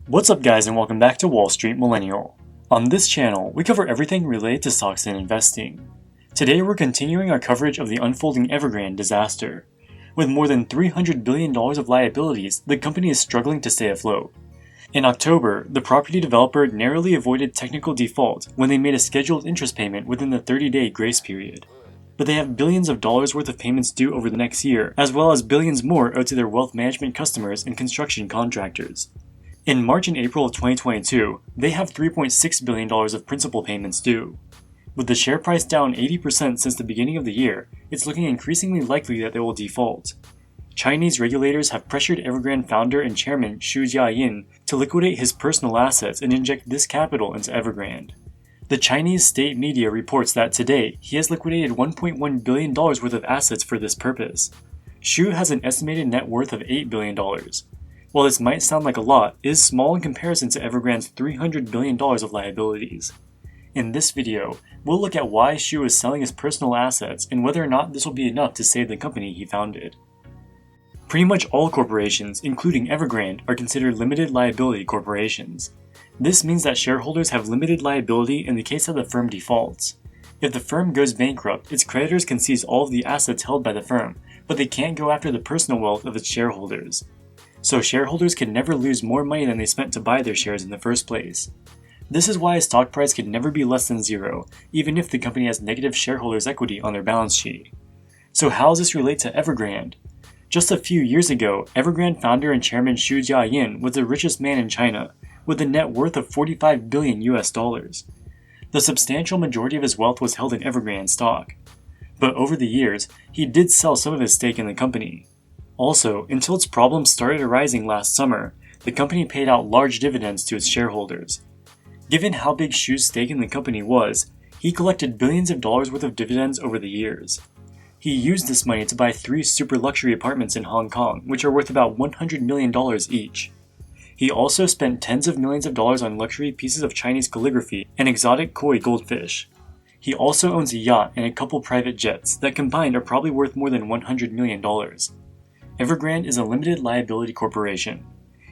What's up guys, and welcome back to Wall Street Millennial. On this channel, we cover everything related to stocks and investing. Today we're continuing our coverage of the unfolding Evergrande disaster. With more than $300 billion of liabilities, the company is struggling to stay afloat. In October, the property developer narrowly avoided technical default when they made a scheduled interest payment within the 30-day grace period. But they have billions of dollars worth of payments due over the next year, as well as billions more owed to their wealth management customers and construction contractors. In March and April of 2022, they have $3.6 billion of principal payments due. With the share price down 80% since the beginning of the year, it's looking increasingly likely that they will default. Chinese regulators have pressured Evergrande founder and chairman Xu Jiayin to liquidate his personal assets and inject this capital into Evergrande. The Chinese state media reports that to date, he has liquidated $1.1 billion worth of assets for this purpose. Xu has an estimated net worth of $8 billion. While this might sound like a lot, it is small in comparison to Evergrande's $300 billion of liabilities. In this video, we'll look at why Xu is selling his personal assets and whether or not this will be enough to save the company he founded. Pretty much all corporations, including Evergrande, are considered limited liability corporations. This means that shareholders have limited liability in the case that the firm defaults. If the firm goes bankrupt, its creditors can seize all of the assets held by the firm, but they can't go after the personal wealth of its shareholders. So shareholders can never lose more money than they spent to buy their shares in the first place. This is why a stock price can never be less than zero, even if the company has negative shareholders' equity on their balance sheet. So how does this relate to Evergrande? Just a few years ago, Evergrande founder and chairman Xu Jiayin was the richest man in China, with a net worth of $45 billion US. The substantial majority of his wealth was held in Evergrande stock. But over the years, he did sell some of his stake in the company. Also, until its problems started arising last summer, the company paid out large dividends to its shareholders. Given how big Xu's stake in the company was, he collected billions of dollars worth of dividends over the years. He used this money to buy 3 super luxury apartments in Hong Kong, which are worth about $100 million each. He also spent tens of millions of dollars on luxury pieces of Chinese calligraphy and exotic koi goldfish. He also owns a yacht and a couple private jets that combined are probably worth more than $100 million. Evergrande is a limited liability corporation.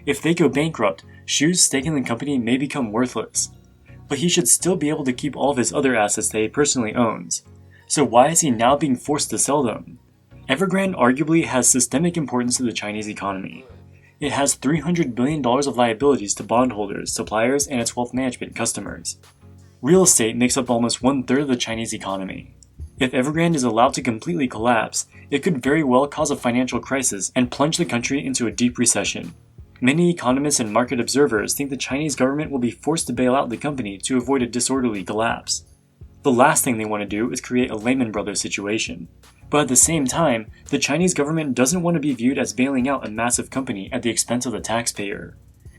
If they go bankrupt, Xu's stake in the company may become worthless. But he should still be able to keep all of his other assets that he personally owns. So why is he now being forced to sell them? Evergrande arguably has systemic importance to the Chinese economy. It has $300 billion of liabilities to bondholders, suppliers, and its wealth management customers. Real estate makes up almost 1/3 of the Chinese economy. If Evergrande is allowed to completely collapse, it could very well cause a financial crisis and plunge the country into a deep recession. Many economists and market observers think the Chinese government will be forced to bail out the company to avoid a disorderly collapse. The last thing they want to do is create a Lehman Brothers situation. But at the same time, the Chinese government doesn't want to be viewed as bailing out a massive company at the expense of the taxpayer.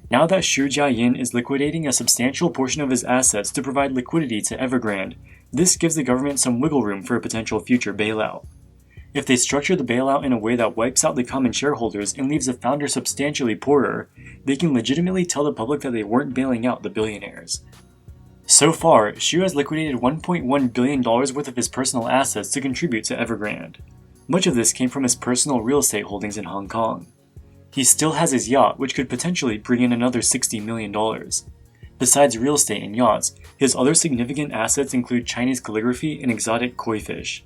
Now that Xu Jiayin is liquidating a substantial portion of his assets to provide liquidity to Evergrande, this gives the government some wiggle room for a potential future bailout. If they structure the bailout in a way that wipes out the common shareholders and leaves the founder substantially poorer, they can legitimately tell the public that they weren't bailing out the billionaires. So far, Xu has liquidated $1.1 billion worth of his personal assets to contribute to Evergrande. Much of this came from his personal real estate holdings in Hong Kong. He still has his yacht, which could potentially bring in another $60 million. Besides real estate and yachts, his other significant assets include Chinese calligraphy and exotic koi fish.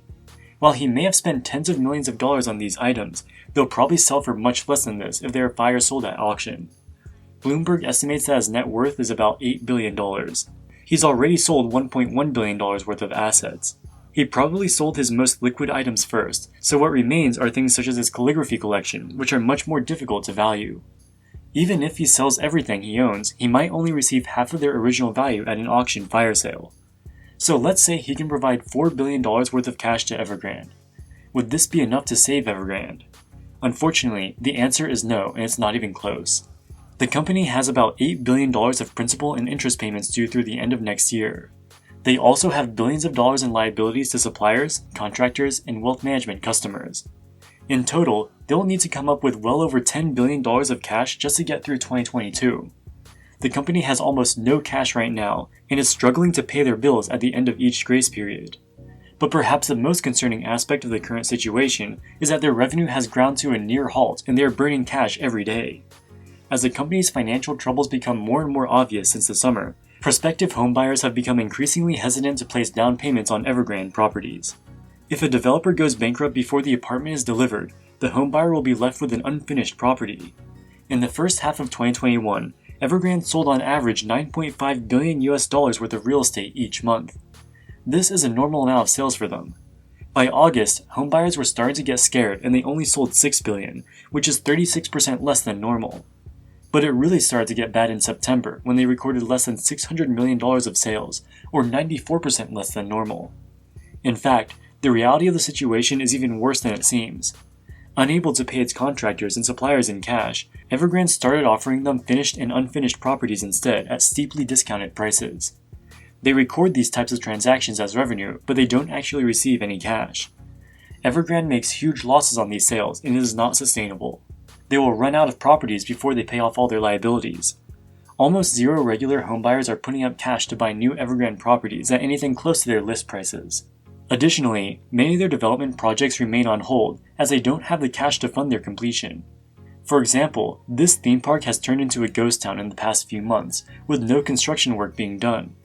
While he may have spent tens of millions of dollars on these items, they'll probably sell for much less than this if they are fire sold at auction. Bloomberg estimates that his net worth is about $8 billion. He's already sold $1.1 billion worth of assets. He probably sold his most liquid items first, so what remains are things such as his calligraphy collection, which are much more difficult to value. Even if he sells everything he owns, he might only receive half of their original value at an auction fire sale. So let's say he can provide $4 billion worth of cash to Evergrande. Would this be enough to save Evergrande? Unfortunately, the answer is no, and it's not even close. The company has about $8 billion of principal and interest payments due through the end of next year. They also have billions of dollars in liabilities to suppliers, contractors, and wealth management customers. In total, they'll need to come up with well over $10 billion of cash just to get through 2022. The company has almost no cash right now and is struggling to pay their bills at the end of each grace period. But perhaps the most concerning aspect of the current situation is that their revenue has ground to a near halt and they are burning cash every day. as the company's financial troubles become more and more obvious since the summer, prospective homebuyers have become increasingly hesitant to place down payments on Evergrande properties. If a developer goes bankrupt before the apartment is delivered, the homebuyer will be left with an unfinished property. In the first half of 2021, Evergrande sold on average $9.5 billion worth of real estate each month. This is a normal amount of sales for them. By August, homebuyers were starting to get scared and they only sold $6 billion, which is 36% less than normal. But it really started to get bad in September when they recorded less than $600 million of sales, or 94% less than normal. In fact, the reality of the situation is even worse than it seems. Unable to pay its contractors and suppliers in cash, Evergrande started offering them finished and unfinished properties instead at steeply discounted prices. They record these types of transactions as revenue, but they don't actually receive any cash. Evergrande makes huge losses on these sales and it is not sustainable. They will run out of properties before they pay off all their liabilities. Almost zero regular homebuyers are putting up cash to buy new Evergrande properties at anything close to their list prices. Additionally, many of their development projects remain on hold as they don't have the cash to fund their completion. For example, this theme park has turned into a ghost town in the past few months, with no construction work being done.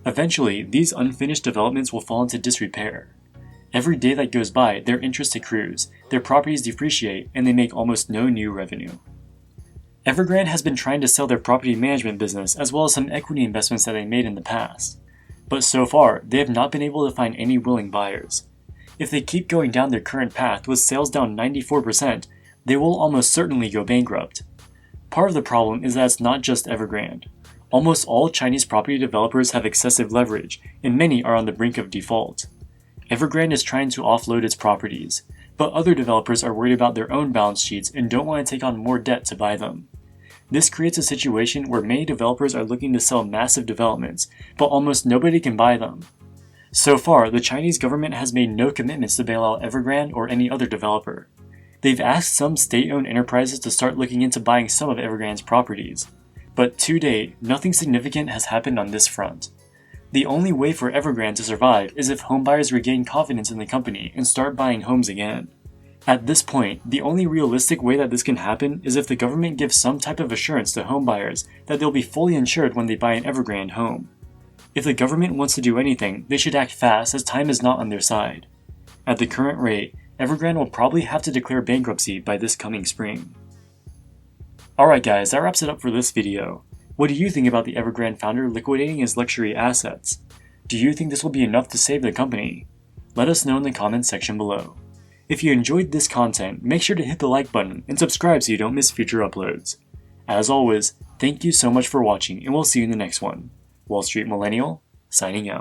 Eventually, these unfinished developments will fall into disrepair. Every day that goes by, their interest accrues, their properties depreciate, and they make almost no new revenue. Evergrande has been trying to sell their property management business as well as some equity investments that they made in the past. But so far, they have not been able to find any willing buyers. If they keep going down their current path with sales down 94%, they will almost certainly go bankrupt. Part of the problem is that it's not just Evergrande. Almost all Chinese property developers have excessive leverage, and many are on the brink of default. Evergrande is trying to offload its properties, but other developers are worried about their own balance sheets and don't want to take on more debt to buy them. This creates a situation where many developers are looking to sell massive developments, but almost nobody can buy them. So far, the Chinese government has made no commitments to bail out Evergrande or any other developer. They've asked some state-owned enterprises to start looking into buying some of Evergrande's properties, but to date, nothing significant has happened on this front. The only way for Evergrande to survive is if homebuyers regain confidence in the company and start buying homes again. At this point, the only realistic way that this can happen is if the government gives some type of assurance to homebuyers that they'll be fully insured when they buy an Evergrande home. If the government wants to do anything, they should act fast as time is not on their side. At the current rate, Evergrande will probably have to declare bankruptcy by this coming spring. Alright guys, that wraps it up for this video. What do you think about the Evergrande founder liquidating his luxury assets? Do you think this will be enough to save the company? Let us know in the comments section below. If you enjoyed this content, make sure to hit the like button and subscribe so you don't miss future uploads. As always, thank you so much for watching and we'll see you in the next one. Wall Street Millennial, signing out.